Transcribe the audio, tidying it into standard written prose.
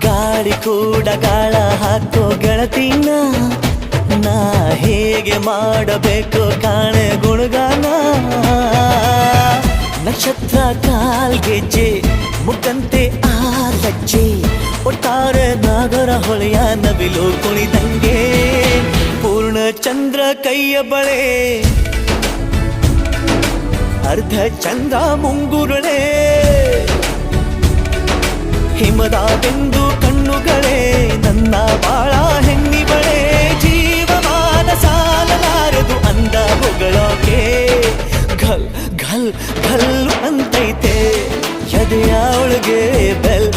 ಗಾಳಿ ಕೂಡ ಗಾಳ ಹಾಕೋ ಗೆಳತಿನ ನಾ ಹೇಗೆ ಮಾಡಬೇಕು ಕಾಣೆ ಗುಣಗಾನ ನಕ್ಷತ್ರ ಕಾಲ್ಗೆಜ್ಜೆ ಮುಖಂತೆ ಆ ಲಜ್ಜೆ ಒಟ್ಟಾರೆ ನಾಗರ ಹೊಳೆಯ ನವಿಲು ಕುಣಿದಂಗೆ ಪೂರ್ಣ ಚಂದ್ರ ಕೈಯ ಬಳೆ ಅರ್ಧ ಚಂದ್ರ ಮುಂಗುರುಳೆ ಹಿಮದ ಬಿಂದು ಕಣ್ಣುಗಳೇ ನನ್ನ ಬಾಳ ಹೆಣ್ಣಿಬಳೆ ಜೀವಮಾನ ಸಾಲಲಾರದು ಅಂದ ಹೊಗಳೋಕೆ ಘಲ್ ಘಲ್ ಘಲ್ ಅಂತೈತೆ ಎದೆಯ ಒಳಗೆ ಬೆಲ್